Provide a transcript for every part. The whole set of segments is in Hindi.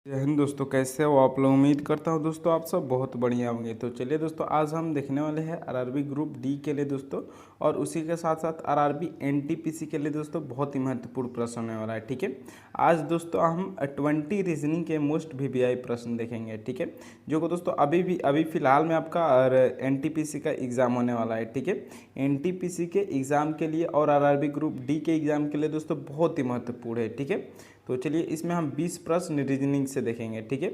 जय हिंद दोस्तों, कैसे हो आप लोग। उम्मीद करता हूँ दोस्तों आप सब बहुत बढ़िया होंगे। तो चलिए दोस्तों, आज हम देखने वाले हैं आरआरबी ग्रुप डी के लिए दोस्तों, और उसी के साथ साथ आरआरबी एनटीपीसी के लिए दोस्तों बहुत ही महत्वपूर्ण प्रश्न होने वाला है। ठीक है, आज दोस्तों हम 20 रीजनिंग के मोस्ट वीवीआई प्रश्न देखेंगे। ठीक है, जो को दोस्तों अभी फिलहाल में आपका एनटीपीसी का एग्ज़ाम होने वाला है। ठीक है, एनटीपीसी के एग्ज़ाम के लिए और आरआरबी ग्रुप डी के एग्ज़ाम के लिए दोस्तों बहुत ही महत्वपूर्ण है। ठीक है, तो चलिए इसमें हम 20 प्रश्न रीजनिंग से देखेंगे। ठीक है,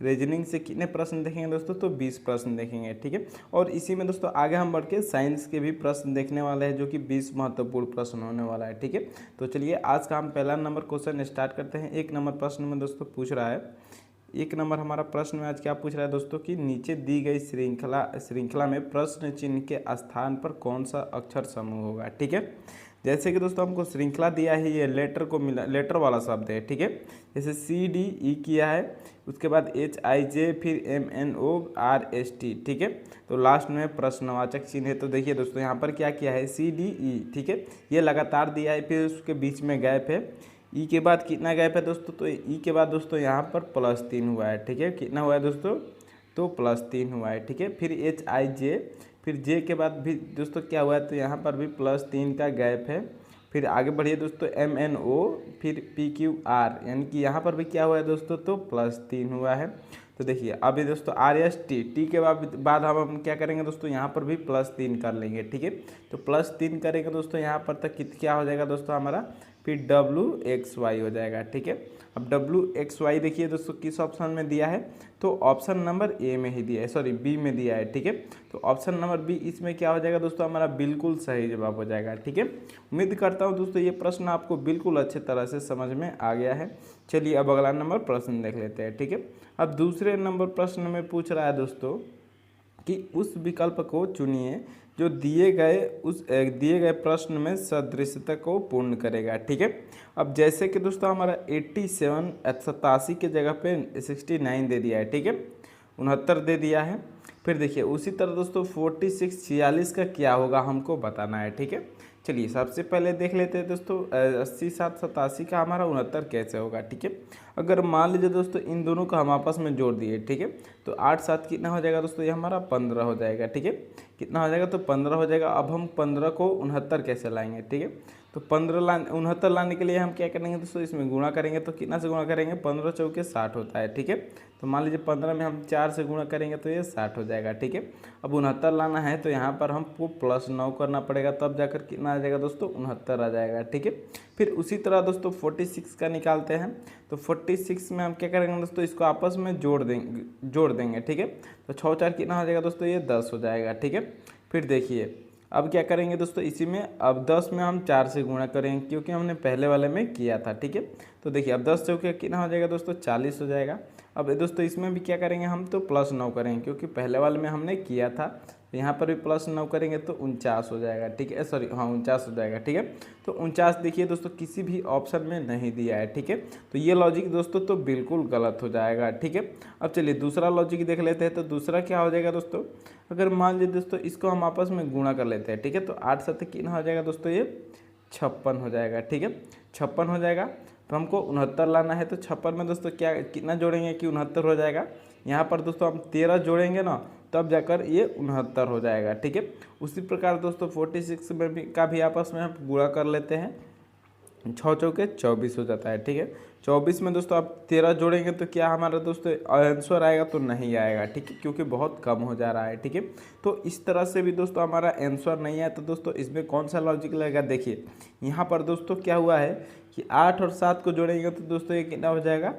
रीजनिंग से कितने प्रश्न देखेंगे दोस्तों, तो 20 प्रश्न देखेंगे। ठीक है, और इसी में दोस्तों आगे हम बढ़ के साइंस के भी प्रश्न देखने वाले हैं, जो कि 20 महत्वपूर्ण प्रश्न होने वाला है। ठीक है, तो चलिए आज का हम पहला नंबर क्वेश्चन स्टार्ट करते हैं। एक नंबर प्रश्न में दोस्तों पूछ रहा है, एक नंबर हमारा प्रश्न में आज क्या पूछ रहा है दोस्तों कि नीचे दी गई श्रृंखला में प्रश्न चिन्ह के स्थान पर कौन सा अक्षर समूह होगा। ठीक है, जैसे कि दोस्तों हमको श्रृंखला दिया है, ये लेटर को मिला, लेटर वाला शब्द है। ठीक है, जैसे CDE किया है, उसके बाद HIJ, फिर MNORST। ठीक है, तो लास्ट में प्रश्नवाचक चिन्ह है। तो देखिए दोस्तों यहाँ पर क्या किया है, CDE। ठीक है, ये लगातार दिया है, फिर उसके बीच में गैप है। ई के बाद कितना गैप है दोस्तों, तो ई के बाद दोस्तों यहाँ पर +3 हुआ है। ठीक है, कितना हुआ है दोस्तों, तो +3 हुआ है। ठीक है, फिर HIJ, फिर जे के बाद भी दोस्तों क्या हुआ है, तो यहाँ पर भी +3 का गैप है। फिर आगे बढ़िए दोस्तों, MNO, फिर PQR, यानी कि यहाँ पर भी क्या हुआ है दोस्तों, तो +3 हुआ है। तो देखिए अभी दोस्तों RST, टी के बाद हम क्या करेंगे दोस्तों, यहाँ पर भी +3 कर लेंगे। ठीक है, तो +3 करेंगे दोस्तों, यहाँ पर तक क्या हो जाएगा दोस्तों हमारा, फिर WXY हो जाएगा। ठीक है, अब WXY देखिए दोस्तों किस ऑप्शन में दिया है, तो ऑप्शन नंबर ए में ही दिया है, सॉरी बी में दिया है। ठीक है, तो ऑप्शन नंबर बी इसमें क्या हो जाएगा दोस्तों, हमारा बिल्कुल सही जवाब हो जाएगा। ठीक है, उम्मीद करता हूँ दोस्तों ये प्रश्न आपको बिल्कुल अच्छे तरह से समझ में आ गया है। चलिए अब अगला नंबर प्रश्न देख लेते हैं। ठीक है, अब दूसरे नंबर प्रश्न में पूछ रहा है दोस्तों कि उस विकल्प को चुनिए जो दिए गए प्रश्न में सदृशता को पूर्ण करेगा। ठीक है, अब जैसे कि दोस्तों हमारा 87 के जगह पे 69 दे दिया है। ठीक है, 69 दे दिया है। फिर देखिए उसी तरह दोस्तों 46 का क्या होगा हमको बताना है। ठीक है, चलिए सबसे पहले देख लेते हैं दोस्तों 80 7 87 का हमारा 69 कैसे होगा। ठीक है, अगर मान लीजिए दोस्तों इन दोनों को हम आपस में जोड़ दिए। ठीक है, तो 8 7 कितना हो जाएगा दोस्तों, ये हमारा 15 हो जाएगा। ठीक है, कितना हो जाएगा, तो 15 हो जाएगा। अब हम 15 को 69 कैसे लाएंगे। ठीक है, तो 69 लाने के लिए हम क्या करेंगे दोस्तों, इसमें गुणा करेंगे। तो कितना से गुणा करेंगे, 15 चौके 60 होता है। ठीक है, तो मान लीजिए 15 में हम 4 से गुणा करेंगे तो ये 60 हो जाएगा। ठीक है, अब 69 लाना है तो यहाँ पर हमको +9 करना पड़ेगा, तब जाकर कितना आ जाएगा दोस्तों, 69 आ जाएगा। ठीक है, फिर उसी तरह दोस्तों 46 का निकालते हैं। तो 46 में हम क्या करेंगे दोस्तों, इसको आपस में जोड़ देंगे। ठीक है, तो 6 4 कितना हो जाएगा दोस्तों, ये 10 हो जाएगा। ठीक है, फिर देखिए अब क्या करेंगे दोस्तों, इसी में अब 10 में हम 4 से गुणा करेंगे, क्योंकि हमने पहले वाले में किया था। ठीक है, तो देखिए अब 10 चौके कितना हो जाएगा दोस्तों, 40 हो जाएगा। अब दोस्तों इसमें भी क्या करेंगे हम, तो +9 करेंगे, क्योंकि पहले वाले में हमने किया था। तो यहाँ पर भी +9 करेंगे तो 49 हो जाएगा। ठीक है, सॉरी हाँ 49 हो जाएगा। ठीक है, तो 49 देखिए दोस्तों किसी भी ऑप्शन में नहीं दिया है। ठीक है, तो ये लॉजिक दोस्तों तो बिल्कुल गलत हो जाएगा। ठीक है, अब चलिए दूसरा लॉजिक देख लेते हैं। तो दूसरा क्या हो जाएगा दोस्तों, अगर मान लीजिए दोस्तों इसको हम आपस में गुणा कर लेते हैं। ठीक है, तो 8 7 कितना हो जाएगा दोस्तों, ये 56 हो जाएगा। ठीक है, 56 हो जाएगा। तो हमको 69 लाना है, तो 56 में दोस्तों क्या कितना जोड़ेंगे कि 69 हो जाएगा। यहाँ पर दोस्तों हम 13 जोड़ेंगे ना, तब जाकर ये 69 हो जाएगा। ठीक है, उसी प्रकार दोस्तों 46 में भी का भी आपस में हम गुणा कर लेते हैं। 6 चौके 24 हो जाता है। ठीक है, 24 में दोस्तों आप 13 जोड़ेंगे तो क्या हमारा दोस्तों आंसर आएगा, तो नहीं आएगा। ठीक है, क्योंकि बहुत कम हो जा रहा है। ठीक है, तो इस तरह से भी दोस्तों हमारा आंसर नहीं आया। तो दोस्तों इसमें कौन सा लॉजिक लगेगा, देखिए यहाँ पर दोस्तों क्या हुआ है कि 8 और 7 को जोड़ेंगे तो दोस्तों ये कितना हो जाएगा,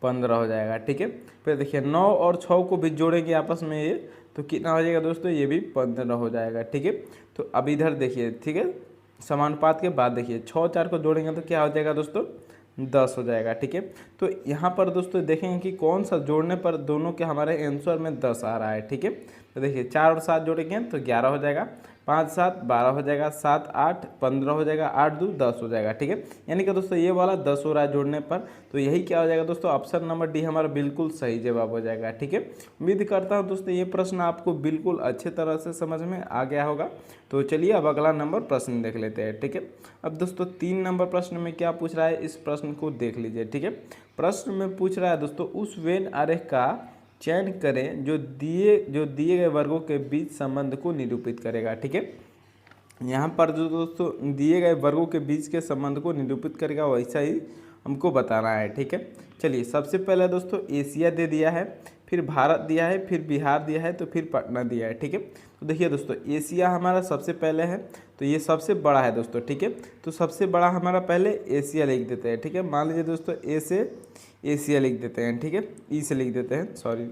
15 हो जाएगा। ठीक है, फिर देखिए 9 और 6 को भी जोड़ेंगे आपस में ये, तो कितना हो जाएगा दोस्तों, ये भी 15 हो जाएगा। ठीक है, तो अब इधर देखिए, ठीक है, समानुपात के बाद देखिए 6 4 को जोड़ेंगे तो क्या हो जाएगा दोस्तों, 10 हो जाएगा। ठीक है, तो यहाँ पर दोस्तों देखेंगे कि कौन सा जोड़ने पर दोनों के हमारे आंसर में 10 आ रहा है। ठीक है, तो देखिए 4 और 7 जोड़ेंगे तो 11 हो जाएगा, 5 7 12 हो जाएगा, 7 8 15 हो जाएगा, 8 2 10 हो जाएगा। ठीक है, यानी कि दोस्तों ये वाला 10 हो रहा है जोड़ने पर, तो यही क्या हो जाएगा दोस्तों, ऑप्शन नंबर डी हमारा बिल्कुल सही जवाब हो जाएगा। ठीक है, उम्मीद करता हूँ दोस्तों ये प्रश्न आपको बिल्कुल अच्छे तरह से समझ में आ गया होगा। तो चलिए अब अगला नंबर प्रश्न देख लेते हैं। ठीक है, अब दोस्तों 3 नंबर प्रश्न में क्या पूछ रहा है, इस प्रश्न को देख लीजिए। ठीक है, प्रश्न में पूछ रहा है दोस्तों, उस वेन आरेख का चयन करें जो दिए गए वर्गों के बीच संबंध को निरूपित करेगा। ठीक है, यहाँ पर जो दोस्तों दिए गए वर्गों के बीच के संबंध को निरूपित करेगा वैसा ही हमको बताना है। ठीक है, चलिए सबसे पहले दोस्तों एशिया दे दिया है, फिर भारत दिया है, फिर बिहार दिया है, तो फिर पटना दिया है। ठीक है, तो देखिए दोस्तों एशिया हमारा सबसे पहले है, तो ये सबसे बड़ा है दोस्तों। ठीक है, तो सबसे बड़ा हमारा पहले एशिया लिख देते हैं। ठीक है, मान लीजिए दोस्तों ए से एशिया लिख देते हैं। ठीक है, ई से लिख देते हैं, सॉरी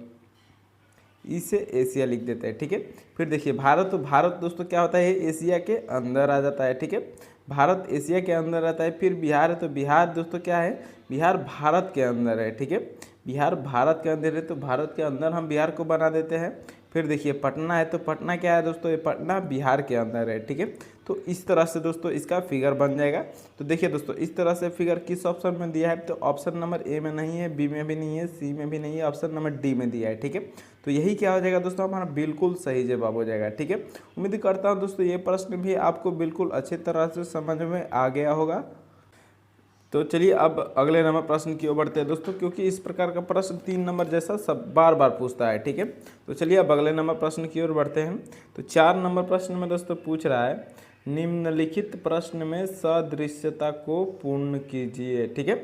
ई से एशिया लिख देते हैं। ठीक है, फिर देखिए भारत, तो भारत दोस्तों क्या होता है, एशिया के अंदर आ जाता है। ठीक है, भारत एशिया के अंदर आता है। फिर बिहार है, तो बिहार दोस्तों क्या है, बिहार भारत के अंदर है। ठीक है, बिहार भारत के अंदर है, तो भारत के अंदर हम बिहार को बना देते हैं। फिर देखिए पटना है, तो पटना क्या है दोस्तों, ये पटना बिहार के अंदर है। ठीक है, तो इस तरह से दोस्तों इसका फिगर बन जाएगा। तो देखिए दोस्तों इस तरह से फिगर किस ऑप्शन में दिया है, तो ऑप्शन नंबर ए में नहीं है, बी में भी नहीं है, सी में भी नहीं है, ऑप्शन नंबर डी में दिया है। ठीक है, तो यही क्या हो जाएगा दोस्तों, हमारा बिल्कुल सही जवाब हो जाएगा। ठीक है, उम्मीद करता हूँ दोस्तों ये प्रश्न भी आपको बिल्कुल अच्छे तरह से समझ में आ गया होगा। तो चलिए अब अगले नंबर प्रश्न की ओर बढ़ते हैं दोस्तों, क्योंकि इस प्रकार का प्रश्न 3 नंबर जैसा सब बार बार पूछता है। ठीक है, तो चलिए अब अगले नंबर प्रश्न की ओर बढ़ते हैं। तो 4 नंबर प्रश्न में दोस्तों पूछ रहा है, निम्नलिखित प्रश्न में सदृश्यता को पूर्ण कीजिए। ठीक है,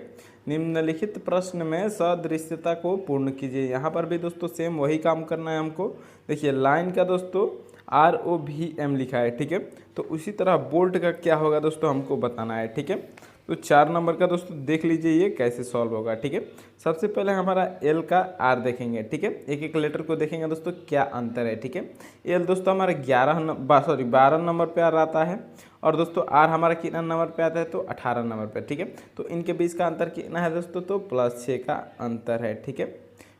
निम्नलिखित प्रश्न में सदृश्यता को पूर्ण कीजिए। यहाँ पर भी दोस्तों सेम वही काम करना है हमको। देखिए लाइन का दोस्तों ROVM लिखा है। ठीक है, तो उसी तरह बोल्ट का क्या होगा दोस्तों हमको बताना है। ठीक है, तो 4 नंबर का दोस्तों देख लीजिए ये कैसे सॉल्व होगा। ठीक है, सबसे पहले हमारा एल का आर देखेंगे। ठीक है, एक एक लेटर को देखेंगे दोस्तों क्या अंतर है। ठीक है, एल दोस्तों हमारा 12 नंबर पे आ आता है, और दोस्तों आर हमारा कितना नंबर पे आता है, तो 18 नंबर पे। ठीक है, तो इनके बीच का अंतर कितना है दोस्तों, तो +6 का अंतर है। ठीक है,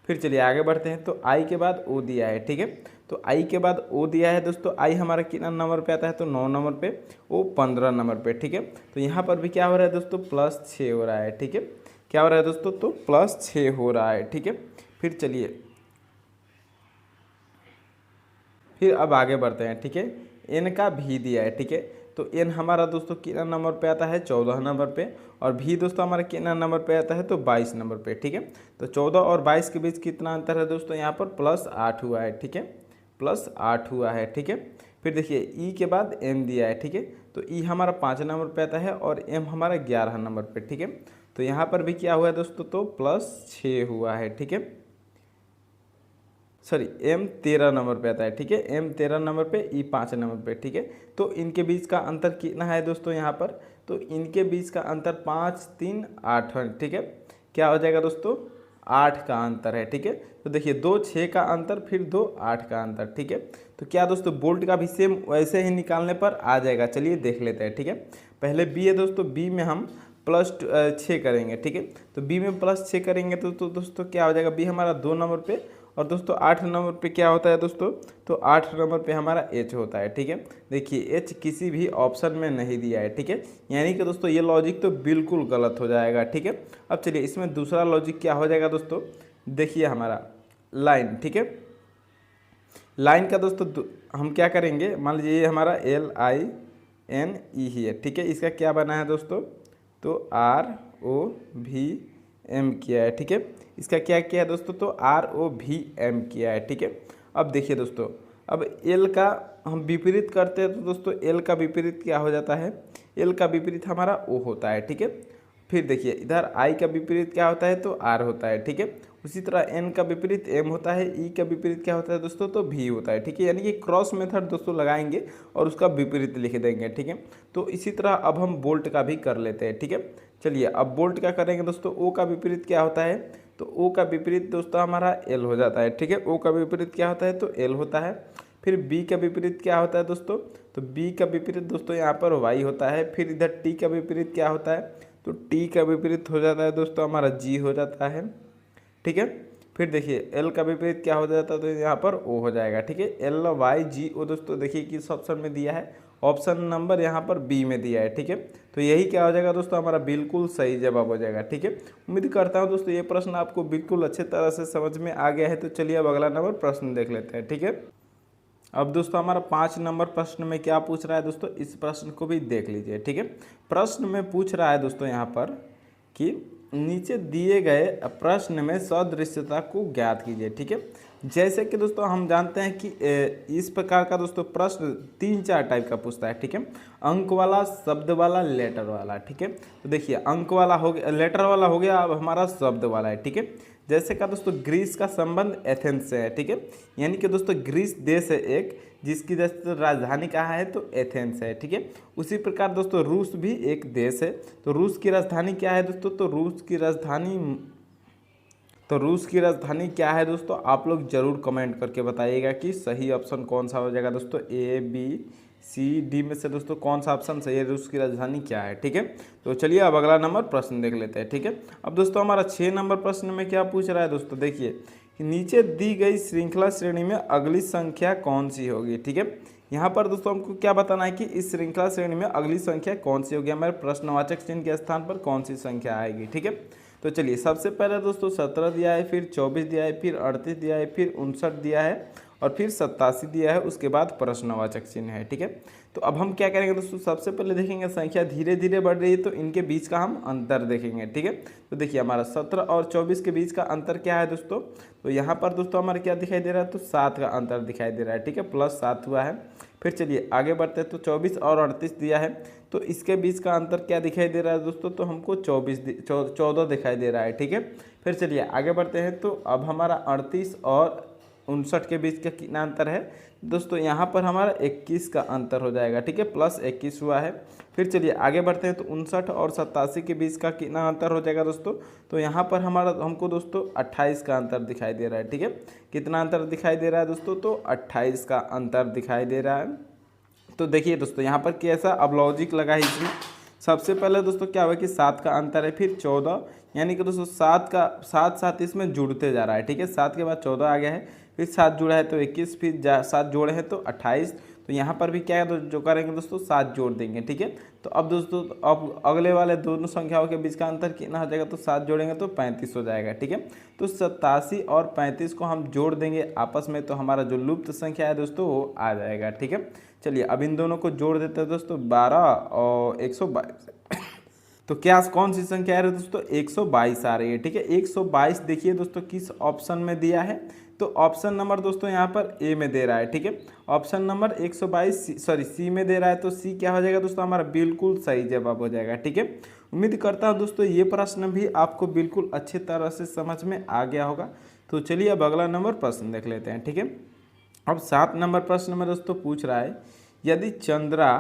फिर चलिए आगे बढ़ते हैं। तो आई के बाद ओ दिया है। ठीक है, तो आई के बाद ओ दिया है दोस्तों, आई हमारा कितना नंबर पे आता है, तो 9 नंबर पे, ओ 15 नंबर पे। ठीक है, तो यहाँ पर भी क्या हो रहा है दोस्तों, +6 हो रहा है। ठीक है, क्या हो रहा है दोस्तों, तो +6 हो रहा है। ठीक है, फिर चलिए फिर अब आगे बढ़ते हैं। ठीक है, एन का भी दिया है। ठीक है, तो एन हमारा दोस्तों कितना नंबर पे आता है, 14 नंबर पे, और भी दोस्तों हमारा कितना नंबर पे आता है, तो 22 नंबर पे। ठीक है, तो 14 और 22 के बीच कितना अंतर है दोस्तों, यहाँ पर +8 हुआ है। ठीक है, +8 हुआ है। ठीक है, फिर देखिए ई के बाद एम दिया है। ठीक है, तो ई हमारा 5 नंबर पे आता है, और एम हमारा 11 नंबर पे। ठीक है, तो यहाँ पर भी क्या हुआ है दोस्तों, तो +6 हुआ है। ठीक है, सॉरी एम 13 नंबर पे आता है। ठीक है, एम 13 नंबर पे, ई 5 नंबर पे। ठीक है, तो इनके बीच का अंतर कितना है दोस्तों यहाँ पर, तो इनके बीच का अंतर 5 3 8 है। ठीक है, क्या हो जाएगा दोस्तों, 8 का अंतर है। ठीक है, तो देखिए 2 6 का अंतर, फिर 2 8 का अंतर। ठीक है, तो क्या दोस्तों बोल्ट का भी सेम वैसे ही निकालने पर आ जाएगा। चलिए देख लेते हैं। ठीक है, पहले बी है दोस्तों, बी में हम +6 करेंगे। ठीक है, तो बी में +6 करेंगे तो दोस्तों क्या हो जाएगा, बी हमारा 2 नंबर पे, और दोस्तों 8 नंबर पे क्या होता है दोस्तों, तो 8 नंबर पे हमारा एच होता है। ठीक है, देखिए एच किसी भी ऑप्शन में नहीं दिया है। ठीक है, यानी कि दोस्तों ये लॉजिक तो बिल्कुल गलत हो जाएगा। ठीक है, अब चलिए इसमें दूसरा लॉजिक क्या हो जाएगा दोस्तों, देखिए हमारा लाइन। ठीक है, लाइन का दोस्तों हम क्या करेंगे, मान लीजिए ये हमारा LINE ही है। ठीक है, इसका क्या बना है दोस्तों, तो ROVM किया है। ठीक है, इसका क्या किया है दोस्तों, तो ROVM किया है। ठीक है, अब देखिए दोस्तों, अब एल का हम विपरीत करते हैं, तो दोस्तों एल का विपरीत क्या हो जाता है, एल का विपरीत हमारा ओ होता है। ठीक है, फिर देखिए इधर आई का विपरीत क्या होता है, तो आर होता है। ठीक है, उसी तरह एन का विपरीत एम होता है, ई का विपरीत क्या होता है दोस्तों, तो भी होता है। ठीक है, यानी कि क्रॉस मेथड दोस्तों लगाएंगे और उसका विपरीत लिख देंगे। ठीक है, तो इसी तरह अब हम बोल्ट का भी कर लेते हैं। ठीक है, चलिए अब बोल्ट का करेंगे दोस्तों, ओ का विपरीत क्या होता है, तो ओ का विपरीत दोस्तों हमारा एल हो जाता है। ठीक है, ओ का विपरीत क्या होता है, तो एल होता है। फिर बी का विपरीत क्या होता है दोस्तों, तो बी का विपरीत दोस्तों यहाँ पर वाई होता है। फिर इधर टी का विपरीत क्या होता है, तो टी का विपरीत हो जाता है दोस्तों हमारा जी हो जाता है। ठीक है, फिर देखिए एल का विपरीत क्या हो जाता है, तो यहाँ पर ओ हो जाएगा। ठीक है, LYGO दोस्तों देखिए किस ऑप्शन में दिया है, ऑप्शन नंबर यहाँ पर बी में दिया है। ठीक है, तो यही क्या हो जाएगा दोस्तों, हमारा बिल्कुल सही जवाब हो जाएगा। ठीक है, उम्मीद करता हूँ दोस्तों ये प्रश्न आपको बिल्कुल अच्छे तरह से समझ में आ गया है। तो चलिए अब अगला नंबर प्रश्न देख लेते हैं। ठीक है, अब दोस्तों हमारा 5 नंबर प्रश्न में क्या पूछ रहा है दोस्तों, इस प्रश्न को भी देख लीजिए। ठीक है, प्रश्न में पूछ रहा है दोस्तों यहाँ पर कि नीचे दिए गए प्रश्न में सदृश्यता को ज्ञात कीजिए। ठीक है, जैसे कि दोस्तों हम जानते हैं कि इस प्रकार का दोस्तों प्रश्न 3-4 टाइप का पूछता है। ठीक है, अंक वाला, शब्द वाला, लेटर वाला। ठीक है, तो देखिए अंक वाला हो गया, लेटर वाला हो गया, अब हमारा शब्द वाला है। ठीक है, जैसे का दोस्तों ग्रीस का संबंध एथेंस से है। ठीक है, यानी कि दोस्तों ग्रीस देश है एक, जिसकी दोस्तों राजधानी कहाँ है, तो एथेंस है। ठीक है, उसी प्रकार दोस्तों रूस भी एक देश है, तो रूस की राजधानी क्या है दोस्तों, तो रूस की राजधानी क्या है दोस्तों, आप लोग जरूर कमेंट करके बताइएगा कि सही ऑप्शन कौन सा हो जाएगा दोस्तों, ABCD में से दोस्तों कौन सा ऑप्शन सही है, रूस की राजधानी क्या है। ठीक है, तो चलिए अब अगला नंबर प्रश्न देख लेते हैं। ठीक है, अब दोस्तों हमारा 6 नंबर प्रश्न में क्या पूछ रहा है दोस्तों, देखिए कि नीचे दी गई श्रृंखला श्रेणी में अगली संख्या कौन सी होगी। ठीक है, यहाँ पर दोस्तों हमको क्या बताना है कि इस श्रृंखला श्रेणी में अगली संख्या कौन सी होगी, हमारे प्रश्नवाचक चिन्ह के स्थान पर कौन सी संख्या आएगी। ठीक है, तो चलिए सबसे पहले दोस्तों 17 दिया है, फिर 24 दिया है, फिर 38 दिया है, फिर 59 दिया है और फिर 87 दिया है, उसके बाद प्रश्नवाचक चिन्ह है। ठीक है, तो अब हम क्या करेंगे दोस्तों, सबसे पहले देखेंगे संख्या धीरे धीरे बढ़ रही है तो इनके बीच का हम अंतर देखेंगे। ठीक है, तो देखिए हमारा 17 और 24 के बीच का अंतर क्या है दोस्तों, तो यहाँ पर दोस्तों हमारा क्या दिखाई दे रहा है, तो 7 का अंतर दिखाई दे रहा है। ठीक है, +7 हुआ है। फिर चलिए आगे बढ़ते हैं, तो 24 और 38 दिया है, तो इसके बीच का अंतर क्या दिखाई दे रहा है दोस्तों, तो हमको 14 दिखाई दे रहा है। ठीक है, फिर चलिए आगे बढ़ते हैं, तो अब हमारा 38 और 59 के बीच का कितना अंतर है दोस्तों, यहाँ पर हमारा 21 का अंतर हो जाएगा। ठीक है, +21 हुआ है। फिर चलिए आगे बढ़ते हैं, तो 59 और 87 के बीच का कितना अंतर हो जाएगा दोस्तों, तो यहाँ पर हमको दोस्तों 28 का अंतर दिखाई दे रहा है। ठीक है, कितना अंतर दिखाई दे रहा है दोस्तों, तो 28 का अंतर दिखाई दे रहा है। तो देखिए दोस्तों यहाँ पर कैसा अब लॉजिक लगा है इसमें, सबसे पहले दोस्तों क्या हुआ कि 7 का अंतर है, फिर 14, यानी कि दोस्तों 7 का 7 इसमें जुड़ते जा रहा है। ठीक है, 7 के बाद 14 आ गया है, फिर 7 जुड़ा है तो 21, फिर 7 जोड़े हैं तो 28, तो यहाँ पर भी क्या है जो करेंगे दोस्तों 7 जोड़ देंगे। ठीक है, तो अब दोस्तों अब अगले वाले दोनों संख्याओं के बीच का अंतर कितना हो जाएगा, तो 7 जोड़ेंगे तो 35 हो जाएगा। ठीक है, तो 87 और 35 को हम जोड़ देंगे आपस में, तो हमारा जो लुप्त संख्या है दोस्तों वो आ जाएगा। ठीक है, चलिए अब इन दोनों को जोड़ देते हैं दोस्तों, 12 और 122 तो क्या कौन सी संख्या आ रही है दोस्तों, 122 आ रही है। ठीक है, 122 देखिए दोस्तों किस ऑप्शन में दिया है, तो ऑप्शन नंबर दोस्तों यहाँ पर ए में दे रहा है। ठीक है, ऑप्शन नंबर 122 सी में दे रहा है, तो सी क्या हो जाएगा दोस्तों, हमारा बिल्कुल सही जवाब हो जाएगा। ठीक है, उम्मीद करता हूँ दोस्तों ये प्रश्न भी आपको बिल्कुल अच्छे तरह से समझ में आ गया होगा। तो चलिए अब अगला नंबर प्रश्न देख लेते हैं। ठीक है, अब 7 नंबर प्रश्न में दोस्तों पूछ रहा है यदि चंद्रा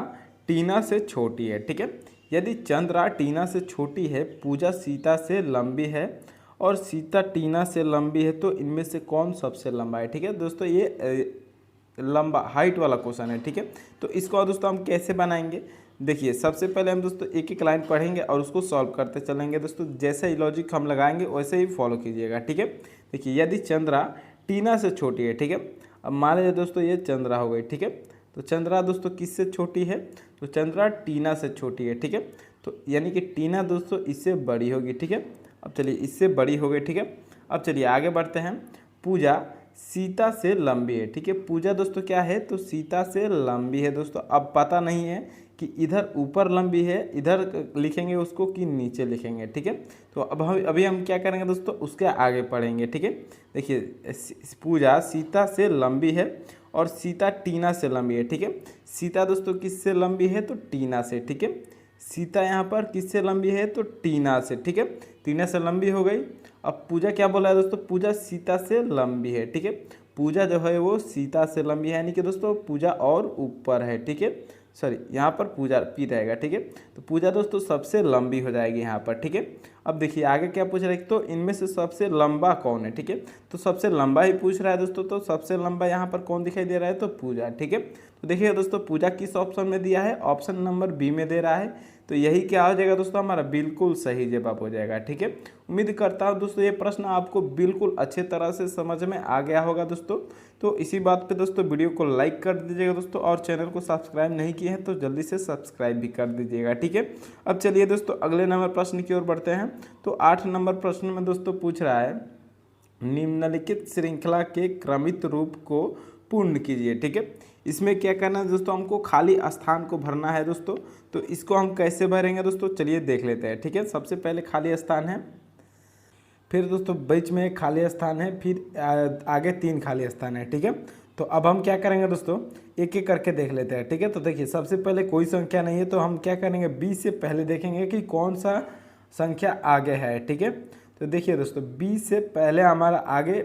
टीना से छोटी है। ठीक है, यदि चंद्रा टीना से छोटी है, पूजा सीता से लंबी है और सीता टीना से लंबी है, तो इनमें से कौन सबसे लंबा है। ठीक है दोस्तों, ये लंबा हाइट वाला क्वेश्चन है। ठीक है, तो इसको दोस्तों हम कैसे बनाएंगे, देखिए सबसे पहले हम दोस्तों एक एक लाइन पढ़ेंगे और उसको सॉल्व करते चलेंगे दोस्तों, जैसे ही लॉजिक हम लगाएंगे वैसे ही फॉलो कीजिएगा। ठीक है, देखिए यदि चंद्रा टीना से छोटी है। ठीक है, अब मान लीजिए दोस्तों ये चंद्रा हो गई। ठीक है, तो चंद्रा दोस्तों किससे छोटी है, तो चंद्रा टीना से छोटी है। ठीक है, तो यानी कि टीना दोस्तों इससे बड़ी होगी। ठीक है, अब चलिए इससे बड़ी हो गई। ठीक है, अब चलिए आगे बढ़ते हैं, पूजा सीता से लंबी है। ठीक है, पूजा दोस्तों क्या है, तो सीता से लंबी है दोस्तों। अब पता नहीं है कि इधर ऊपर लंबी है, इधर लिखेंगे उसको कि नीचे लिखेंगे। ठीक है, तो अब अभी हम क्या करेंगे दोस्तों, उसके आगे पढ़ेंगे। ठीक है, देखिए पूजा सीता से लंबी है और सीता टीना से लंबी है। ठीक है, सीता दोस्तों किससे लंबी है, तो टीना से। ठीक है, सीता यहाँ पर किससे लंबी है, तो टीना से। ठीक है, टीना से लंबी हो गई। अब पूजा क्या बोला है दोस्तों, पूजा सीता से लंबी है। ठीक है, पूजा जो है वो सीता से लंबी है, यानी कि दोस्तों पूजा और ऊपर है। ठीक है, सॉरी यहाँ पर पूजा पी रहेगा। ठीक है, तो पूजा दोस्तों सबसे लंबी हो जाएगी यहाँ पर। ठीक है, अब देखिए आगे क्या पूछ रहा है, तो इनमें से सबसे लंबा कौन है। ठीक है, तो सबसे लंबा ही पूछ रहा है दोस्तों, तो सबसे लंबा यहाँ पर कौन दिखाई दे रहा है, तो पूजा। ठीक है, तो देखिए दोस्तों पूजा किस ऑप्शन में दिया है, ऑप्शन नंबर बी में दे रहा है। तो यही क्या हो जाएगा दोस्तों, हमारा बिल्कुल सही जवाब हो जाएगा। ठीक है, उम्मीद करता हूँ दोस्तों ये प्रश्न आपको बिल्कुल अच्छे तरह से समझ में आ गया होगा दोस्तों। तो इसी बात पे दोस्तों वीडियो को लाइक कर दीजिएगा दोस्तों, और चैनल को सब्सक्राइब नहीं किए हैं तो जल्दी से सब्सक्राइब भी कर दीजिएगा। ठीक है, अब चलिए दोस्तों अगले नंबर प्रश्न की ओर बढ़ते हैं। तो 8 नंबर प्रश्न में दोस्तों पूछ रहा है, निम्नलिखित श्रृंखला के क्रमित रूप को पूर्ण कीजिए। ठीक है, इसमें क्या करना है दोस्तों, हमको खाली स्थान को भरना है दोस्तों। तो इसको हम कैसे भरेंगे दोस्तों, चलिए देख लेते हैं। ठीक है, सबसे पहले खाली स्थान है, फिर दोस्तों बीच में एक खाली स्थान है, फिर आगे 3 खाली स्थान है। ठीक है, तो अब हम क्या करेंगे दोस्तों, एक एक करके देख लेते हैं। ठीक है, तो देखिए सबसे पहले कोई संख्या नहीं है, तो हम क्या करेंगे, 20 से पहले देखेंगे कि कौन सा संख्या आगे है। ठीक है, तो देखिए दोस्तों 20 से पहले हमारा आगे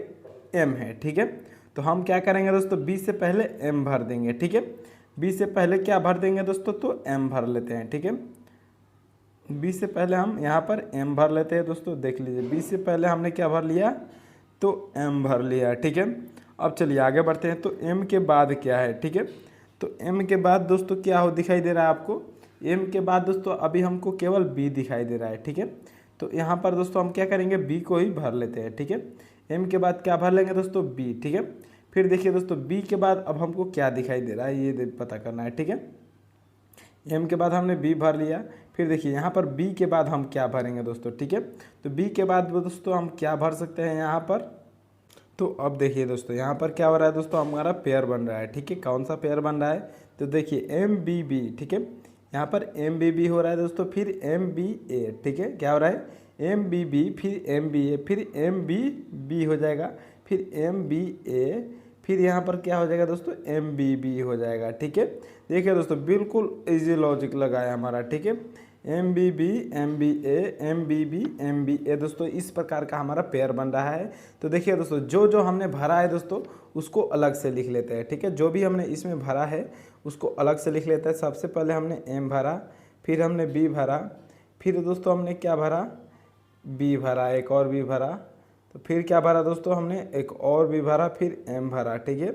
m है। ठीक है, तो हम क्या करेंगे दोस्तों, 20 से पहले m भर देंगे। ठीक है, 20 से पहले क्या भर देंगे दोस्तों, तो m भर लेते हैं। ठीक है, 20 से पहले हम यहाँ पर m भर लेते हैं दोस्तों। देख लीजिए 20 से पहले हमने क्या भर लिया, तो m भर लिया। ठीक है, अब चलिए आगे बढ़ते हैं। तो m के बाद क्या है, ठीक है, तो m के बाद दोस्तों क्या हो दिखाई दे रहा है आपको, m के बाद दोस्तों अभी हमको केवल b दिखाई दे रहा है। ठीक है, तो यहाँ पर दोस्तों हम क्या करेंगे, b को ही भर लेते हैं। ठीक है, m के बाद क्या भर लेंगे दोस्तों, b। ठीक है, फिर देखिए दोस्तों b के बाद अब हमको क्या दिखाई दे रहा है ये पता करना है। ठीक है, m के बाद हमने b भर लिया, फिर देखिए यहाँ पर b के बाद हम क्या भरेंगे दोस्तों। ठीक है, तो b के बाद दोस्तों हम क्या भर सकते हैं यहाँ पर, तो अब देखिए दोस्तों यहाँ पर क्या हो रहा है दोस्तों, हमारा पेयर बन रहा है। ठीक है, कौन सा पेयर बन रहा है, तो देखिए MBB। ठीक है, यहाँ पर MBB हो रहा है दोस्तों, फिर MBA। ठीक है, क्या हो रहा है, MBB फिर MBA फिर MBB हो जाएगा, फिर MBA, फिर यहाँ पर क्या हो जाएगा दोस्तों, MBB हो जाएगा। ठीक है, देखिए दोस्तों बिल्कुल इजी लॉजिक लगा है हमारा। ठीक है, MBB MBA MBB MBA दोस्तों, इस प्रकार का हमारा पेयर बन रहा है। तो देखिए दोस्तों जो जो हमने भरा है दोस्तों उसको अलग से लिख लेते हैं। ठीक है, जो भी हमने इसमें भरा है उसको अलग से लिख लेते हैं। सबसे पहले हमने M भरा, फिर हमने B भरा, फिर दोस्तों हमने क्या भरा, B भरा, एक और B भरा, तो फिर क्या भरा दोस्तों, हमने एक और B भरा, फिर M भरा। ठीक है,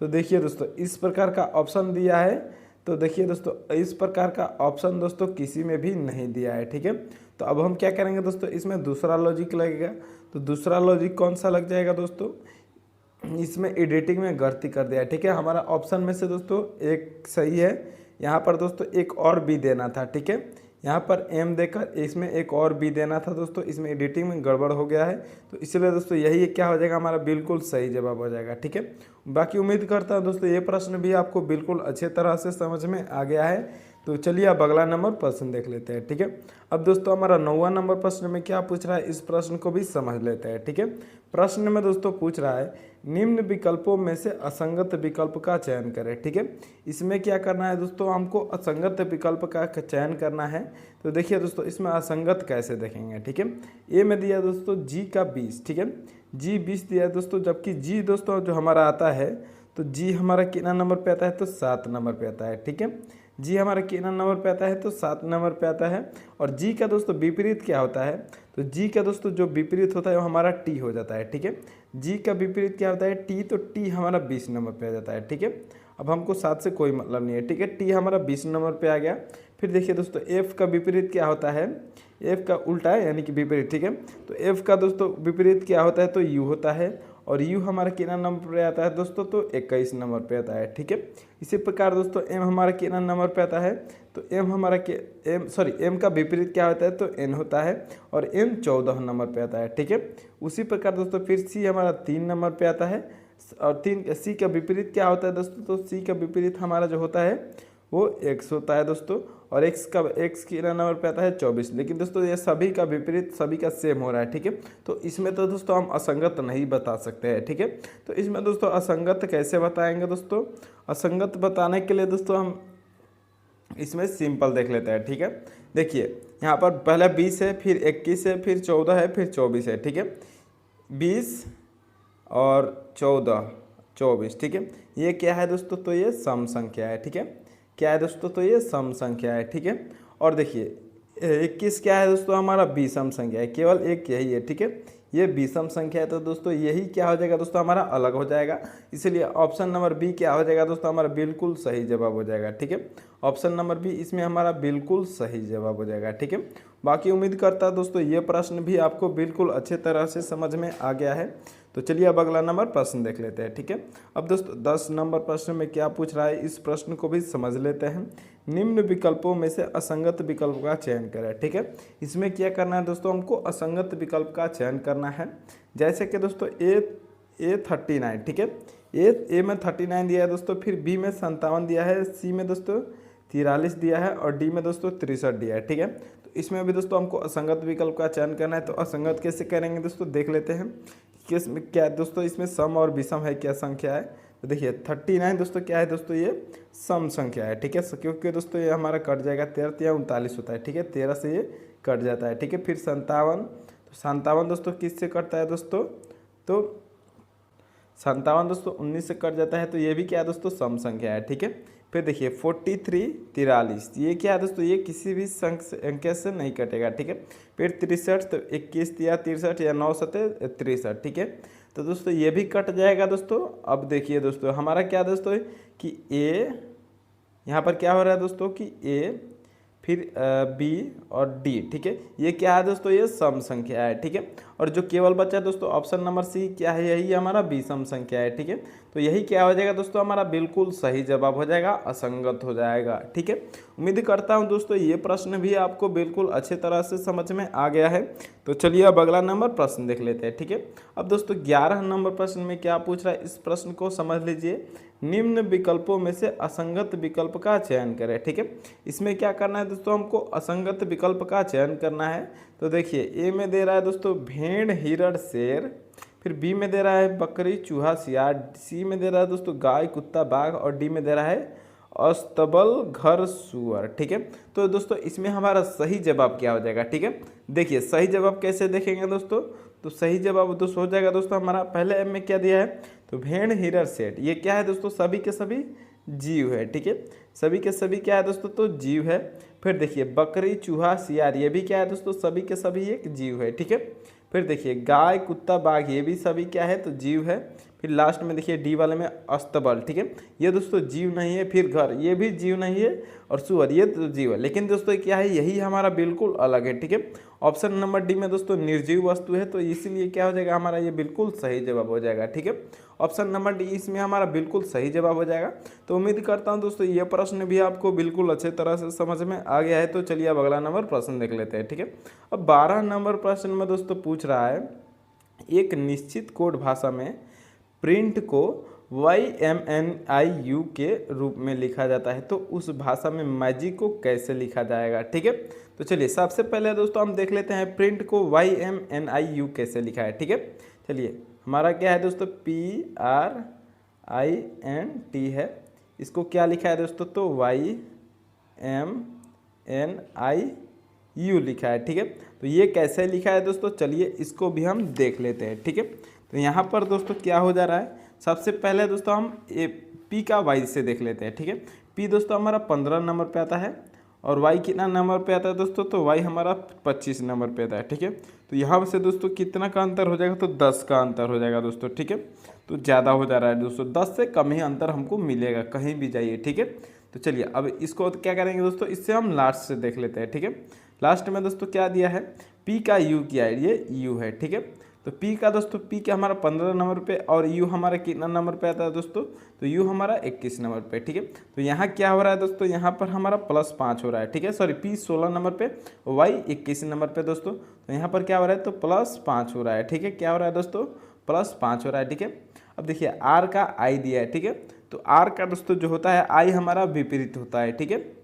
तो देखिए दोस्तों इस प्रकार का ऑप्शन दिया है। तो देखिए दोस्तों इस प्रकार का ऑप्शन दोस्तों किसी में भी नहीं दिया है। ठीक है, तो अब हम क्या करेंगे दोस्तों, इसमें दूसरा लॉजिक लगेगा। तो दूसरा लॉजिक कौन सा लग जाएगा दोस्तों, इसमें एडिटिंग में गलती कर दिया है। ठीक है, हमारा ऑप्शन में से दोस्तों एक सही है, यहाँ पर दोस्तों एक और भी देना था। ठीक है, यहाँ पर M देकर इसमें एक और B देना था दोस्तों, इसमें एडिटिंग में गड़बड़ हो गया है। तो इसलिए दोस्तों यही क्या हो जाएगा, हमारा बिल्कुल सही जवाब हो जाएगा। ठीक है, बाकी उम्मीद करता हूँ दोस्तों ये प्रश्न भी आपको बिल्कुल अच्छे तरह से समझ में आ गया है। तो चलिए अब अगला नंबर प्रश्न देख लेते हैं। ठीक है, अब दोस्तों हमारा 9वां नंबर प्रश्न में क्या पूछ रहा है, इस प्रश्न को भी समझ लेते हैं। ठीक है, प्रश्न में दोस्तों पूछ रहा है, निम्न विकल्पों में से असंगत विकल्प का चयन करें। ठीक है, इसमें क्या करना है दोस्तों, हमको असंगत विकल्प का चयन करना है। तो देखिए दोस्तों इसमें असंगत कैसे देखेंगे। ठीक है, ए में दिया दोस्तों G का 20। ठीक है, G 20 दिया दोस्तों, जबकि G दोस्तों जो हमारा आता है, तो G हमारा कितना नंबर पे आता है, तो 7 नंबर पे आता है। ठीक है, G हमारा कितना नंबर पे आता है, तो 7 नंबर पे आता है। और G का दोस्तों विपरीत क्या होता है, तो G का दोस्तों जो विपरीत होता है वो हमारा T हो जाता है। ठीक है, G का विपरीत क्या होता है, T, तो T हमारा 20 नंबर पे आ जाता है। ठीक है, अब हमको 7 से कोई मतलब नहीं है। ठीक है, T हमारा 20 नंबर पे आ गया। फिर देखिए दोस्तों F का विपरीत क्या होता है, F का उल्टा है यानी कि विपरीत। ठीक है, तो F का दोस्तों विपरीत क्या होता है, तो U होता है। और U हमारा कितना नंबर पे आता है दोस्तों, तो 21 नंबर पे आता है। ठीक है, इसी प्रकार दोस्तों M हमारा कितना नंबर पे आता है, तो M हमारा M का विपरीत क्या होता है, तो N होता है। और N 14 नंबर पे आता है। ठीक है, उसी प्रकार दोस्तों फिर C हमारा 3 नंबर पे आता है। और C का विपरीत क्या होता है दोस्तों, तो C का विपरीत हमारा जो होता है वो x होता है दोस्तों। और x कितना नंबर पे आता है, 24। लेकिन दोस्तों ये सभी का विपरीत सभी का सेम हो रहा है। ठीक है, तो इसमें तो दोस्तों हम असंगत नहीं बता सकते हैं। ठीक है, तो इसमें दोस्तों असंगत कैसे बताएंगे दोस्तों, असंगत बताने के लिए दोस्तों हम इसमें सिंपल देख लेते हैं। ठीक है, देखिए यहाँ पर पहले 20 है, फिर 21 है, फिर 14 है, फिर 24 है। ठीक है, 20 और 14 24। ठीक है, ये क्या है दोस्तों, तो ये सम संख्या है। ठीक है, क्या है दोस्तों, तो ये सम संख्या है। ठीक है, और देखिए 21 क्या है दोस्तों, हमारा विषम संख्या है, केवल एक यही है। ठीक है, ये विषम संख्या है, तो दोस्तों यही क्या हो जाएगा दोस्तों, हमारा अलग हो जाएगा। इसलिए ऑप्शन नंबर बी क्या हो जाएगा दोस्तों, हमारा बिल्कुल सही जवाब हो जाएगा। ठीक है, ऑप्शन नंबर बी इसमें हमारा बिल्कुल सही जवाब हो जाएगा। ठीक है, बाकी उम्मीद करता है दोस्तों ये प्रश्न भी आपको बिल्कुल अच्छे तरह से समझ में आ गया है। तो चलिए अब अगला नंबर प्रश्न देख लेते हैं। ठीक है, अब दोस्तों 10 नंबर प्रश्न में क्या पूछ रहा है इस प्रश्न को भी समझ लेते हैं। निम्न विकल्पों में से असंगत विकल्प का चयन करें। ठीक है, इसमें क्या करना है दोस्तों, हमको असंगत विकल्प का चयन करना है। जैसे कि दोस्तों ए 39, ठीक है, ए में 39 दिया है दोस्तों, फिर बी में 57 दिया है, सी में दोस्तों 43 दिया है और डी में दोस्तों 63 दिया है। ठीक है, तो इसमें भी दोस्तों हमको असंगत विकल्प का चयन करना है। तो असंगत कैसे करेंगे दोस्तों, देख लेते हैं कि इसमें क्या दोस्तों, इसमें सम और विषम है, क्या संख्या है। तो देखिए 39 दोस्तों क्या है दोस्तों, ये सम संख्या है। ठीक है, क्योंकि दोस्तों ये हमारा कट जाएगा, 13 या 39 होता है। ठीक है, 13 से ये कट जाता है। ठीक है, फिर 57, तो 57 दोस्तों किससे कटता है दोस्तों, तो 57 दोस्तों 19 से कट जाता है। तो ये भी क्या है दोस्तों, सम संख्या है। ठीक है, फिर देखिए 43 43, ये क्या है दोस्तों, ये किसी भी संख्या से नहीं कटेगा। ठीक है, फिर 63, तो 21 या 63 या 9 सते 63। ठीक है, तो दोस्तों ये भी कट जाएगा दोस्तों। अब देखिए दोस्तों हमारा क्या दोस्तों कि ए, यहाँ पर क्या हो रहा है दोस्तों कि ए, फिर बी और डी। ठीक है, ये क्या है दोस्तों, ये सम संख्या है। ठीक है, और जो केवल बचा दोस्तों ऑप्शन नंबर सी क्या है, यही हमारा विषम संख्या है। ठीक है, तो यही क्या हो जाएगा दोस्तों, हमारा बिल्कुल सही जवाब हो जाएगा, असंगत हो जाएगा। ठीक है, उम्मीद करता हूं दोस्तों ये प्रश्न भी आपको बिल्कुल अच्छे तरह से समझ में आ गया है। तो चलिए अब अगला नंबर प्रश्न देख लेते हैं। ठीक है, अब दोस्तों 11 नंबर प्रश्न में क्या पूछ रहा है इस प्रश्न को समझ लीजिए। निम्न विकल्पों में से असंगत विकल्प का चयन करें। ठीक है, इसमें क्या करना है दोस्तों, हमको असंगत विकल्प का चयन करना है। तो देखिए ए में दे रहा है दोस्तों भेड़ हिरण शेर, फिर बी में दे रहा है बकरी चूहा सियार, सी में दे रहा है दोस्तों गाय कुत्ता बाघ और डी में दे रहा है अस्तबल घर सुअर। ठीक है, तो दोस्तों इसमें हमारा सही जवाब क्या हो जाएगा। ठीक है, देखिए सही जवाब कैसे देखेंगे दोस्तों, तो सही जवाब दोस्तों हो जाएगा दोस्तों हमारा पहले एम में क्या दिया है, तो भेड़ हिरण शेर, ये क्या है दोस्तों, सभी के सभी जीव है। ठीक है, सभी के सभी क्या है दोस्तों, तो जीव है। फिर देखिए बकरी चूहा सियार, ये भी क्या है दोस्तों, सभी के सभी एक जीव है। ठीक है, फिर देखिए गाय कुत्ता बाघ, ये भी सभी क्या है, तो जीव है। फिर लास्ट में देखिए डी वाले में अस्तबल। ठीक है, ये दोस्तों जीव नहीं है। फिर घर, ये भी जीव नहीं है। और सुअर, ये तो जीव है, लेकिन दोस्तों क्या है, यही हमारा बिल्कुल अलग है। ठीक है, ऑप्शन नंबर डी में दोस्तों निर्जीव वस्तु है, तो इसीलिए क्या हो जाएगा हमारा, ये बिल्कुल सही जवाब हो जाएगा। ठीक है, ऑप्शन नंबर डी इसमें हमारा बिल्कुल सही जवाब हो जाएगा। तो उम्मीद करता हूं दोस्तों ये प्रश्न भी आपको बिल्कुल अच्छे तरह से समझ में आ गया है। तो चलिए अब अगला नंबर प्रश्न देख लेते हैं। ठीक है, अब 12 नंबर प्रश्न में दोस्तों पूछ रहा है एक निश्चित कोड भाषा में प्रिंट को YMNIU के रूप में लिखा जाता है, तो उस भाषा में मैजिक को कैसे लिखा जाएगा। ठीक है, तो चलिए सबसे पहले दोस्तों हम देख लेते हैं प्रिंट को YMNIU कैसे लिखा है। ठीक है, चलिए हमारा क्या है दोस्तों, PRINT है, इसको क्या लिखा है दोस्तों, तो YMNIU लिखा है। ठीक है, तो ये कैसे लिखा है दोस्तों, चलिए इसको भी हम देख लेते हैं। ठीक है, तो यहाँ पर दोस्तों क्या हो जा रहा है, सबसे पहले दोस्तों हम पी का वाई से देख लेते हैं। ठीक है, पी दोस्तों हमारा 15 नंबर पे आता है और वाई कितना नंबर पे आता है दोस्तों, तो वाई हमारा 25 नंबर पे आता है। ठीक है, तो यहाँ से दोस्तों कितना का अंतर हो जाएगा, तो 10 का अंतर हो जाएगा दोस्तों। ठीक है, तो ज़्यादा हो जा रहा है दोस्तों, 10 से कम ही अंतर हमको मिलेगा कहीं भी जाइए। ठीक है, तो चलिए अब इसको क्या करेंगे दोस्तों, इससे हम लास्ट से देख लेते हैं। ठीक है, लास्ट में दोस्तों क्या दिया है, पी का यू किया है, ये यू है। ठीक है, तो पी का दोस्तों पी का हमारा 15 नंबर पे और यू हमारा कितना नंबर पे आता है दोस्तों, तो यू हमारा 21 नंबर पे। ठीक है, तो यहाँ क्या हो रहा है दोस्तों, यहाँ पर हमारा +5 हो रहा है। ठीक है, सॉरी पी 16 नंबर पे, वाई 21 नंबर पे दोस्तों, तो यहाँ पर क्या हो रहा है, तो +5 हो रहा है। ठीक है, क्या हो रहा है दोस्तों, +5 हो रहा है। ठीक है, अब देखिए आर का आई दिया है। ठीक है, तो आर का दोस्तों जो होता है आई हमारा विपरीत होता है। ठीक है,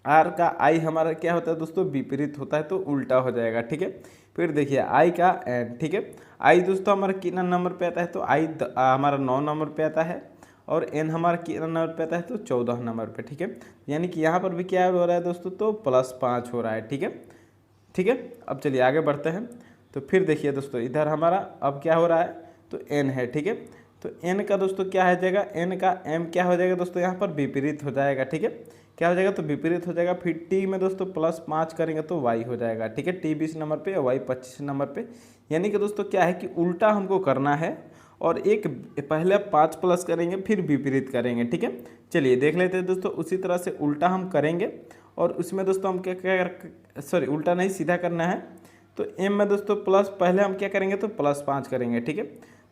आर का आई हमारा क्या होता है दोस्तों, विपरीत होता है, तो उल्टा हो जाएगा। ठीक है, फिर देखिए आई का एन। ठीक है, आई दोस्तों हमारा कितना नंबर पे आता है, तो आई हमारा 9 नंबर पे आता है और एन हमारा कितना नंबर पे आता है, तो 14 नंबर पे। ठीक है, यानी कि यहाँ पर भी क्या हो रहा है दोस्तों, तो +5 हो रहा है। ठीक है, ठीक है, अब चलिए आगे बढ़ते हैं। तो फिर देखिए दोस्तों इधर हमारा अब क्या हो रहा है, तो एन है। ठीक है, तो एन का दोस्तों क्या हो जाएगा, एन का एम क्या हो जाएगा दोस्तों, यहाँ पर विपरीत हो जाएगा। ठीक है, क्या हो जाएगा, तो विपरीत हो जाएगा। फिर टी में दोस्तों +5 करेंगे तो वाई हो जाएगा। ठीक है, टी 20 नंबर पे, वाई 25 नंबर पे, यानी कि दोस्तों क्या है कि उल्टा हमको करना है और एक पहले 5 प्लस करेंगे फिर विपरीत करेंगे, ठीक है। चलिए देख लेते हैं दोस्तों। उसी तरह से उल्टा हम करेंगे और उसमें दोस्तों हम क्या क्या सॉरी उल्टा नहीं सीधा करना है। तो m में दोस्तों प्लस पहले हम क्या करेंगे तो +5 करेंगे, ठीक है।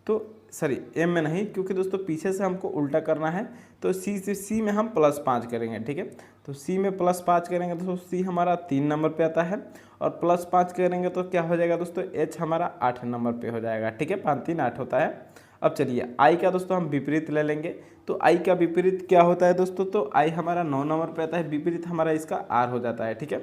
तो सॉरी m में नहीं, क्योंकि दोस्तों पीछे से हमको उल्टा करना है। तो c में हम +5 करेंगे, ठीक है। तो c में +5 करेंगे दोस्तों, c हमारा 3 नंबर पे आता है और +5 करेंगे तो क्या हो जाएगा दोस्तों, h हमारा 8 नंबर पे हो जाएगा, ठीक है। 5 3 8 होता है। अब चलिए i का दोस्तों हम विपरीत ले लेंगे। तो i का विपरीत क्या होता है दोस्तों, तो i हमारा 9 नंबर पे आता है, विपरीत हमारा इसका r हो जाता है, ठीक है।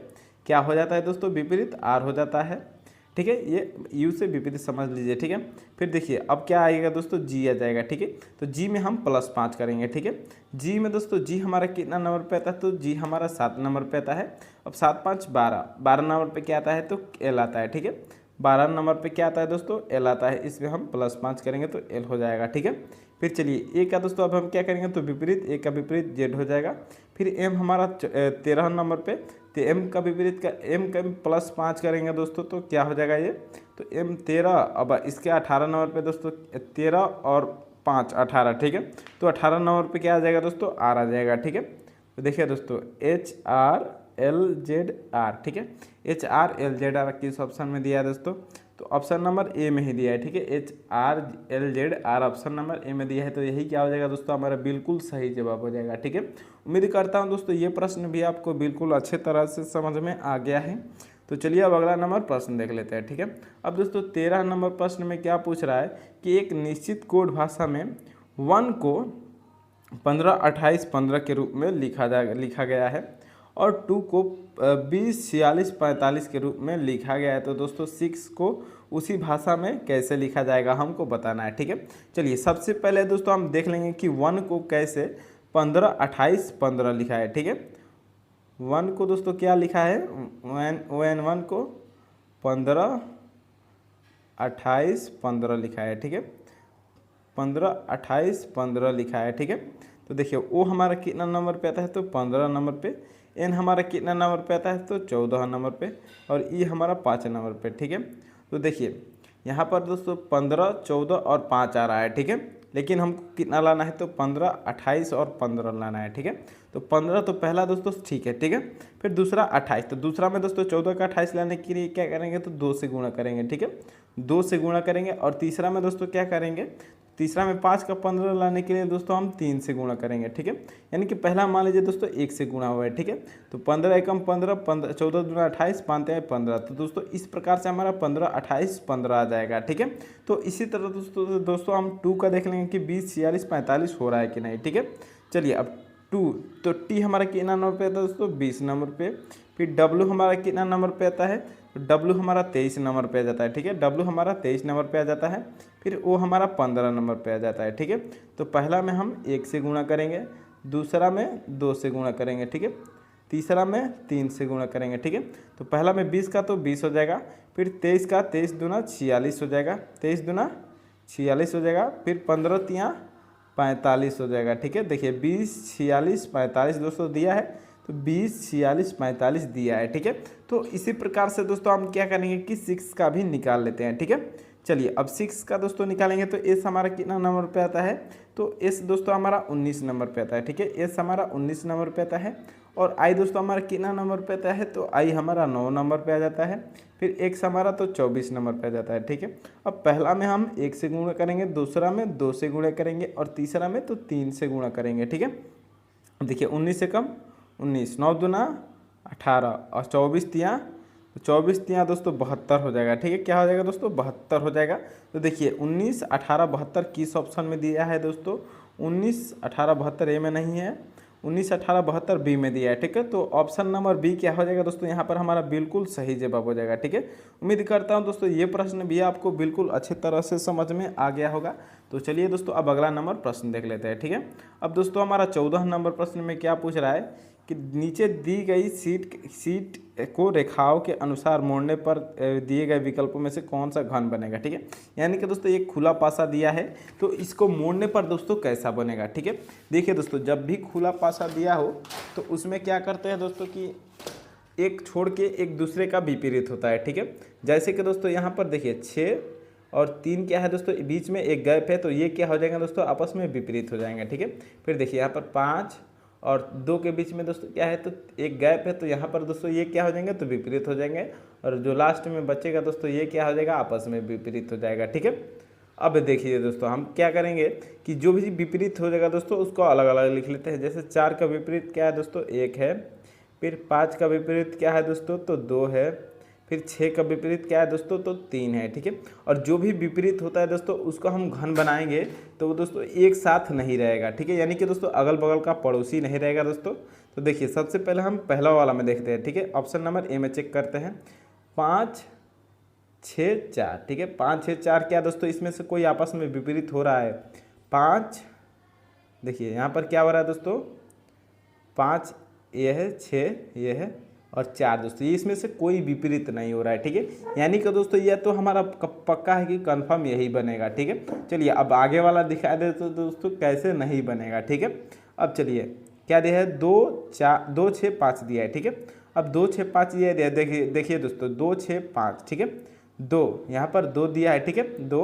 क्या हो जाता है दोस्तों, विपरीत r हो जाता है, ठीक है। ये u से विपरीत समझ लीजिए, ठीक है। फिर देखिए अब क्या आएगा दोस्तों, g आ जाएगा, ठीक है। तो g में हम +5 करेंगे, ठीक है। g में दोस्तों g हमारा कितना नंबर पे आता है, तो g हमारा 7 नंबर पे आता है। अब 7 5 12, 12 नंबर पे क्या आता है तो l आता है, ठीक है। 12 नंबर पे क्या आता है दोस्तों, l आता है। इसमें हम +5 करेंगे तो l हो जाएगा, ठीक है। फिर चलिए a का दोस्तों अब हम क्या करेंगे तो विपरीत, a का विपरीत z हो जाएगा। फिर m हमारा 13 नंबर पे, तो m का विपरीत का m का +5 करेंगे दोस्तों तो क्या हो जाएगा ये, तो m 13। अब इसके 18 नंबर पे दोस्तों 13 और 5 18, ठीक है। तो 18 नंबर पे क्या आ जाएगा दोस्तों, r आ जाएगा, ठीक है। तो देखिए दोस्तों HRLZR, ठीक है। HRLZR किस ऑप्शन में दिया है दोस्तों, तो ऑप्शन नंबर ए में ही दिया है, ठीक है। HRLZR ऑप्शन नंबर ए में दिया है। तो यही क्या हो जाएगा दोस्तों, हमारा बिल्कुल सही जवाब हो जाएगा, ठीक है। उम्मीद करता हूं दोस्तों ये प्रश्न भी आपको बिल्कुल अच्छे तरह से समझ में आ गया है। तो चलिए अब अगला नंबर प्रश्न देख लेते हैं, ठीक है। अब दोस्तों 13 नंबर प्रश्न में क्या पूछ रहा है कि एक निश्चित कोड भाषा में 1 को 15 28 15 के रूप में लिखा गया है और 2 को 20 46 45 के रूप में लिखा गया है। तो दोस्तों 6 को उसी भाषा में कैसे लिखा जाएगा हमको बताना है, ठीक है। चलिए सबसे पहले दोस्तों हम देख लेंगे कि 1 को कैसे 15 28 15 लिखा है, ठीक है। 1 को दोस्तों क्या लिखा है, 1 को 15 28 15 लिखा है, ठीक है। 15 28 15 लिखा है, ठीक है। तो देखिए ओ हमारा कितना नंबर पे आता है तो 15 नंबर पे, एन हमारा कितना नंबर पे आता है तो 14 नंबर पे, और ई हमारा 5 नंबर पे, ठीक है। तो देखिए यहाँ पर दोस्तों 15 14 और 5 आ रहा है, ठीक है। लेकिन हमको कितना लाना है तो 15 28 और 15 लाना है, ठीक है। तो 15 तो पहला दोस्तों ठीक है, ठीक है। फिर दूसरा 28, तो दूसरा में दोस्तों 14 का 28 लाने के लिए क्या करेंगे तो 2 से गुणा करेंगे, ठीक है। 2 से गुणा करेंगे। और तीसरा में दोस्तों क्या करेंगे, तीसरा में 5 का 15 लाने के लिए दोस्तों हम 3 से गुणा करेंगे, ठीक है। यानी कि पहला मान लीजिए दोस्तों 1 से गुणा हुआ है, ठीक है। तो 15 एकम 15 14 दूना 28 5 3 15। तो दोस्तों इस प्रकार से हमारा 15 28 15 आ जाएगा, ठीक है। तो इसी तरह दोस्तों हम 2 का देख लेंगे कि 20 46 45 हो रहा है कि नहीं, ठीक है। चलिए अब 2, तो टी हमारा कितना नंबर पे आता है दोस्तों 20 नंबर पे। फिर डब्लू हमारा कितना नंबर पे आता है, तो डब्लू हमारा 23 नंबर पे आ जाता है, ठीक है। डब्लू हमारा 23 नंबर पे आ जाता है। फिर ओ हमारा 15 नंबर पे आ जाता है, ठीक है। तो पहला में हम 1 से गुणा करेंगे, दूसरा में 2 से गुणा करेंगे, ठीक है। तीसरा में 3 से गुणा करेंगे, ठीक है। तो पहला में 20 का तो 20 हो जाएगा। फिर 23 का 23 दूना 46 हो जाएगा, 23 दूना 46 हो जाएगा। फिर 15 तियाँ 45 हो जाएगा, ठीक है। देखिए 20 46 45 दोस्तों दिया है, तो 20 46 45 दिया है, ठीक है। तो इसी प्रकार से दोस्तों हम क्या करेंगे कि 6 का भी निकाल लेते हैं, ठीक है। चलिए अब 6 का दोस्तों निकालेंगे तो एस हमारा कितना नंबर पे आता है, तो एस दोस्तों हमारा 19 नंबर पे आता है, ठीक है। एस हमारा 19 नंबर पे आता है। और आई दोस्तों हमारा कितना नंबर पे आता है, तो आई हमारा 9 नंबर पे आ जाता है। फिर एक्स हमारा तो 24 नंबर पे आ जाता है, ठीक है। अब पहला में हम 1 से गुणा करेंगे, दूसरा में 2 से गुणा करेंगे, और तीसरा में तो 3 से गुणा करेंगे, ठीक है। देखिए 19 से कम 19, 9 दूना 18 और 24 तियाँ, तो 24 तियाँ दोस्तों 72 हो जाएगा, ठीक है। क्या हो जाएगा दोस्तों 72 हो जाएगा। तो देखिए 19 18 72 किस ऑप्शन में दिया है दोस्तों, 19 18 72 ए में नहीं है, 19 18 72 बी में दिया है, ठीक है। तो ऑप्शन नंबर बी क्या हो जाएगा दोस्तों, यहाँ पर हमारा बिल्कुल सही जवाब हो जाएगा, ठीक है। उम्मीद करता हूँ दोस्तों ये प्रश्न भी आपको बिल्कुल अच्छे तरह से समझ में आ गया होगा। तो चलिए दोस्तों अब अगला नंबर प्रश्न देख लेते हैं, ठीक है। अब दोस्तों हमारा 14 नंबर प्रश्न में क्या पूछ रहा है कि नीचे दी गई सीट को रेखाओं के अनुसार मोड़ने पर दिए गए विकल्पों में से कौन सा घन बनेगा, ठीक है। यानी कि दोस्तों एक खुला पासा दिया है, तो इसको मोड़ने पर दोस्तों कैसा बनेगा, ठीक है। देखिए दोस्तों जब भी खुला पासा दिया हो तो उसमें क्या करते हैं दोस्तों कि एक छोड़ के एक दूसरे का विपरीत होता है, ठीक है। जैसे कि दोस्तों यहाँ पर देखिए 6 और 3 क्या है दोस्तों, बीच में एक गैप है, तो ये क्या हो जाएगा दोस्तों, आपस में विपरीत हो जाएंगे। ठीक है, फिर देखिए यहाँ पर 5 और 2 के बीच में दोस्तों क्या है, तो एक गैप है, तो यहाँ पर दोस्तों ये क्या हो जाएंगे, तो विपरीत हो जाएंगे। और जो लास्ट में बचेगा दोस्तों ये क्या हो जाएगा, आपस में विपरीत हो जाएगा। ठीक है, अब देखिए दोस्तों हम क्या करेंगे कि जो भी विपरीत हो जाएगा दोस्तों उसको अलग अलग लिख लेते हैं। जैसे 4 का विपरीत क्या है दोस्तों, 1 है। फिर 5 का विपरीत क्या है दोस्तों, तो 2 है। फिर 6 का विपरीत क्या है दोस्तों, तो 3 है। ठीक है, और जो भी विपरीत होता है दोस्तों उसको हम घन बनाएंगे तो वो दोस्तों एक साथ नहीं रहेगा। ठीक है, यानी कि दोस्तों अगल बगल का पड़ोसी नहीं रहेगा दोस्तों। तो देखिए सबसे पहले हम पहला वाला में देखते हैं। ठीक है, ऑप्शन नंबर ए में चेक करते हैं, 5 6 4। ठीक है, 5 6 4 क्या दोस्तों, इसमें से कोई आपस में विपरीत हो रहा है। 5 देखिए यहाँ पर क्या हो रहा है दोस्तों, 5 ये है, 6 ये है और 4 दोस्तों, ये इसमें से कोई विपरीत नहीं हो रहा है। ठीक है, यानी कि दोस्तों यह तो हमारा पक्का है कि कंफर्म यही बनेगा। ठीक है, चलिए अब आगे वाला दिखा दे तो दोस्तों कैसे नहीं बनेगा। ठीक है, अब चलिए क्या दिया है, 2 6 5 दिया है। ठीक है, अब 2 6 5 ये दिया, देखिए दोस्तों 2 6 5। ठीक है, 2 यहाँ पर 2 दिया है। ठीक है, 2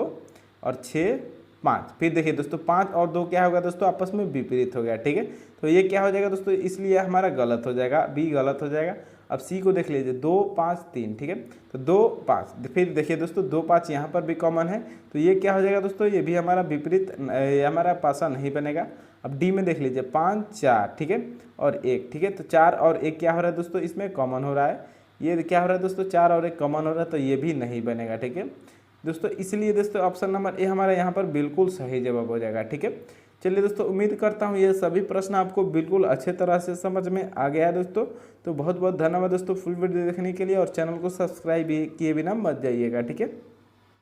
और 6 5। फिर देखिए दोस्तों 5 और 2 क्या होगा दोस्तों, आपस में विपरीत हो गया। ठीक है, तो ये क्या हो जाएगा दोस्तों, इसलिए हमारा गलत हो जाएगा, बी गलत हो जाएगा। अब सी को देख लीजिए, 2 5 3। ठीक है, तो 2 5। फिर देखिए दोस्तों 2 5 यहाँ पर भी कॉमन है, तो ये क्या हो जाएगा दोस्तों, ये भी हमारा विपरीत, ये हमारा पासा नहीं बनेगा। अब डी में देख लीजिए, 5 4। ठीक है, और 1। ठीक है, तो 4 और 1 क्या हो रहा है दोस्तों, इसमें कॉमन हो रहा है। ये क्या हो रहा है दोस्तों, 4 और 1 कॉमन हो रहा है, तो ये भी नहीं बनेगा। ठीक है दोस्तों, इसलिए दोस्तों ऑप्शन नंबर ए हमारा यहाँ पर बिल्कुल सही जवाब हो जाएगा। ठीक है, चलिए दोस्तों उम्मीद करता हूँ ये सभी प्रश्न आपको बिल्कुल अच्छे तरह से समझ में आ गया है दोस्तों। तो बहुत बहुत धन्यवाद दोस्तों फुल वीडियो देखने के लिए, और चैनल को सब्सक्राइब किए बिना मत जाइएगा। ठीक है।